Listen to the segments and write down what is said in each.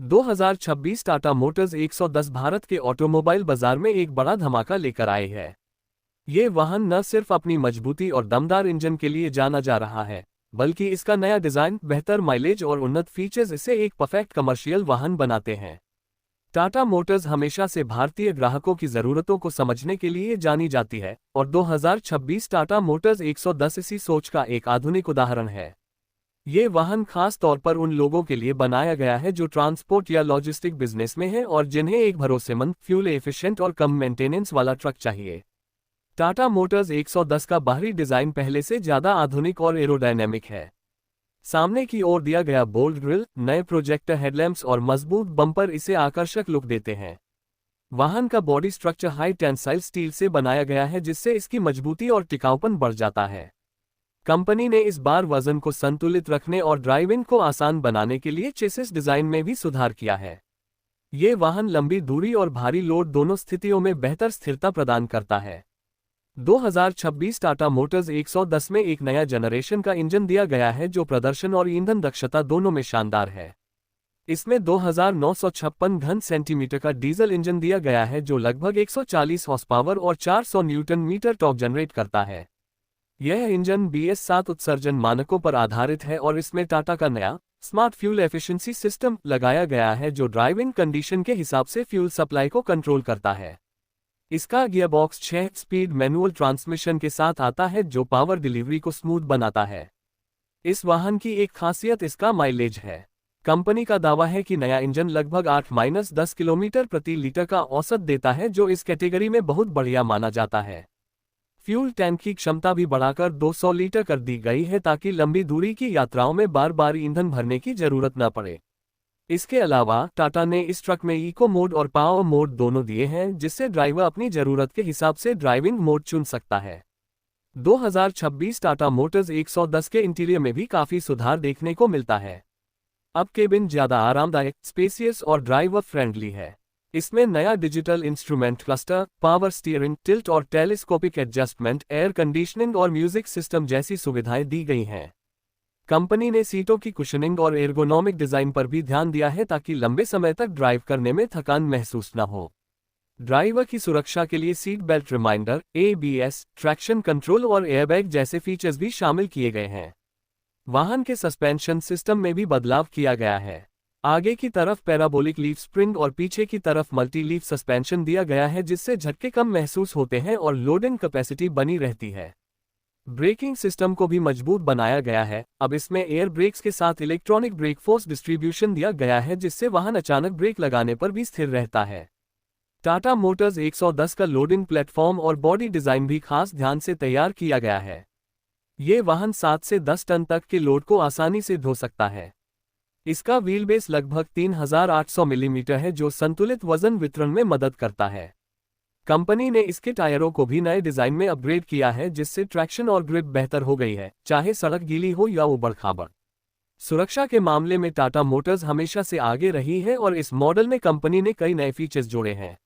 2026 Tata Motors 110 Bharat के automobile बाजार में एक बड़ा धमाका लेकर आए है। ये वाहन न सिर्फ अपनी मजबूती और दमदार इंजन के लिए जाना जा रहा है, बल्कि इसका नया डिजाइन, बेहतर माइलेज और उन्नत फीचर्स इसे एक परफेक्ट कमर्शियल वाहन बनाते हैं। टाटा मोटर्स हमेशा से भारतीय ग्राहकों की ज़रूरतों को समझने के लिए जानी जाती है और 2026 टाटा मोटर्स 110 इसी सोच का एक आधुनिक उदाहरण है। ये वाहन खास तौर पर उन लोगों के लिए बनाया गया है जो ट्रांसपोर्ट या लॉजिस्टिक बिजनेस में हैं और जिन्हें एक भरोसेमंद, फ्यूल एफिशिएंट और कम मेंटेनेंस वाला ट्रक चाहिए। टाटा मोटर्स 110 का बाहरी डिजाइन पहले से ज़्यादा आधुनिक और एरोडायनेमिक है। सामने की ओर दिया गया बोल्ड ग्रिल, नए प्रोजेक्टर हेडलैम्प्स और मजबूत बम्पर इसे आकर्षक लुक देते हैं। वाहन का body structure high tensile steel से बनाया गया है, जिससे इसकी मजबूती और टिकाऊपन बढ़ जाता है। कंपनी ने इस बार वजन को संतुलित रखने और ड्राइविंग को आसान बनाने के लिए चेसिस डिजाइन में भी सुधार किया है। ये वाहन लंबी दूरी और भारी लोड दोनों स्थितियों में बेहतर स्थिरता प्रदान करता है। 2026 टाटा मोटर्स 110 में एक नया जनरेशन का इंजन दिया गया है जो प्रदर्शन और ईंधन दक्षता दोनों में शानदार है। इसमें 2956 घन सेंटीमीटर का डीजल इंजन दिया गया है जो लगभग 140 हॉर्स पावर और 400 न्यूटन मीटर टॉर्क जनरेट करता है। यह इंजन BS7 उत्सर्जन मानकों पर आधारित है और इसमें टाटा का नया स्मार्ट फ्यूल एफिशिएंसी सिस्टम लगाया गया है जो ड्राइविंग कंडीशन के हिसाब से फ्यूल सप्लाई को कंट्रोल करता है। इसका गियरबॉक्स 6 स्पीड मैनुअल ट्रांसमिशन के साथ आता है जो पावर डिलीवरी को स्मूथ बनाता है। इस वाहन की एक खासियत इसका माइलेज है। कंपनी का दावा है कि नया इंजन लगभग 8-10 किलोमीटर प्रति लीटर का औसत देता है, जो इस कैटेगरी में बहुत बढ़िया माना जाता है। फ्यूल टैंक की क्षमता भी बढ़ाकर 200 लीटर कर दी गई है ताकि लंबी दूरी की यात्राओं में बार बार ईंधन भरने की जरूरत न पड़े। इसके अलावा टाटा ने इस ट्रक में इको मोड और पावर मोड दोनों दिए हैं, जिससे ड्राइवर अपनी जरूरत के हिसाब से ड्राइविंग मोड चुन सकता है। 2026 टाटा मोटर्स 110 के इंटीरियर में भी काफी सुधार देखने को मिलता है। अब केबिन ज्यादा आरामदायक, स्पेसियस और ड्राइवर फ्रेंडली है। इसमें नया digital instrument cluster, power steering, tilt और टेलीस्कोपिक एडजस्टमेंट, एयर कंडीशनिंग और म्यूजिक सिस्टम जैसी सुविधाएं दी गई हैं। कंपनी ने सीटों की कुशनिंग और एर्गोनॉमिक डिजाइन पर भी ध्यान दिया है ताकि लंबे समय तक ड्राइव करने में थकान महसूस न हो। ड्राइवर की सुरक्षा के लिए seat belt reminder, ABS, traction control और एयरबैग जैसे फीचर्स भी शामिल किए गए हैं। वाहन के सस्पेंशन सिस्टम में भी बदलाव किया गया है। आगे की तरफ पैराबोलिक लीफ स्प्रिंग और पीछे की तरफ मल्टी लीफ सस्पेंशन दिया गया है, जिससे झटके कम महसूस होते हैं और लोडिंग कैपेसिटी बनी रहती है। ब्रेकिंग सिस्टम को भी मजबूत बनाया गया है। अब इसमें एयर ब्रेक्स के साथ इलेक्ट्रॉनिक ब्रेक फोर्स डिस्ट्रीब्यूशन दिया गया है, जिससे वाहन अचानक ब्रेक लगाने पर भी स्थिर रहता है। टाटा मोटर्स 110 का लोडिंग प्लेटफॉर्म और बॉडी डिजाइन भी खास ध्यान से तैयार किया गया है। ये वाहन 7 से 10 टन तक के लोड को आसानी से ढो सकता है। इसका व्हील बेस लगभग 3800 मिलीमीटर है, जो संतुलित वजन वितरण में मदद करता है। कंपनी ने इसके टायरों को भी नए डिजाइन में अपग्रेड किया है, जिससे ट्रैक्शन और ग्रिप बेहतर हो गई है, चाहे सड़क गीली हो या उबड़-खाबड़। सुरक्षा के मामले में टाटा मोटर्स हमेशा से आगे रही है और इस मॉडल में कंपनी ने कई नए फीचर्स जोड़े हैं।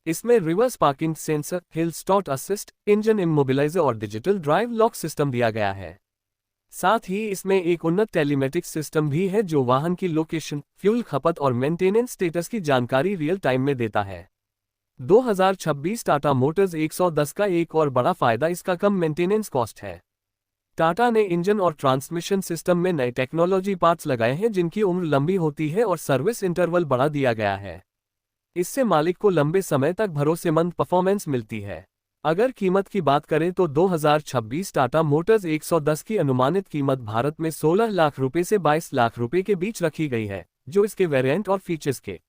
इसमें रिवर्स पार्किंग सेंसर, हिल स्टॉर्ट असिस्ट, इंजन इमोबिलाइजर और डिजिटल ड्राइव लॉक सिस्टम दिया गया है। साथ ही इसमें एक उन्नत टेलीमेटिक्स सिस्टम भी है जो वाहन की लोकेशन, फ्यूल खपत और मेंटेनेंस स्टेटस की जानकारी रियल टाइम में देता है। 2026 टाटा मोटर्स 110 का एक और बड़ा फायदा इसका कम मेंटेनेंस कॉस्ट है। टाटा ने इंजन और ट्रांसमिशन सिस्टम में नए टेक्नोलॉजी पार्ट्स लगाए हैं, जिनकी उम्र लंबी होती है और सर्विस इंटरवल बढ़ा दिया गया है। इससे मालिक को लंबे समय तक भरोसेमंद परफॉर्मेंस मिलती है। अगर कीमत की बात करें तो 2026 टाटा मोटर्स 110 की अनुमानित कीमत भारत में 16 लाख रुपए से 22 लाख रुपए के बीच रखी गई है, जो इसके वेरिएंट और फीचर्स के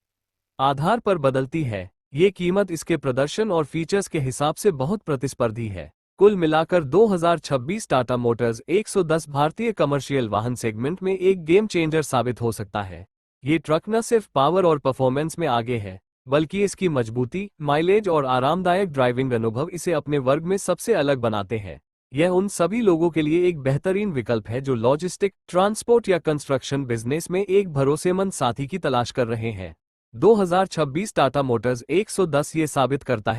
आधार पर बदलती है। ये कीमत इसके प्रदर्शन और फीचर्स के हिसाब से बहुत प्रतिस्पर्धी है। कुल मिलाकर 2026 टाटा मोटर्स 110 भारतीय कमर्शियल वाहन सेगमेंट में एक गेम चेंजर साबित हो सकता है। ये ट्रक न सिर्फ पावर और परफॉर्मेंस में आगे है, बल्कि इसकी मजबूती, माइलेज और आरामदायक ड्राइविंग अनुभव इसे अपने वर्ग में सबसे अलग बनाते हैं। यह उन सभी लोगों के लिए एक बेहतरीन विकल्प है जो लॉजिस्टिक, ट्रांसपोर्ट या कंस्ट्रक्शन बिजनेस में एक भरोसेमंद साथी की तलाश कर रहे हैं। 2026 टाटा मोटर्स 110 ये साबित करता है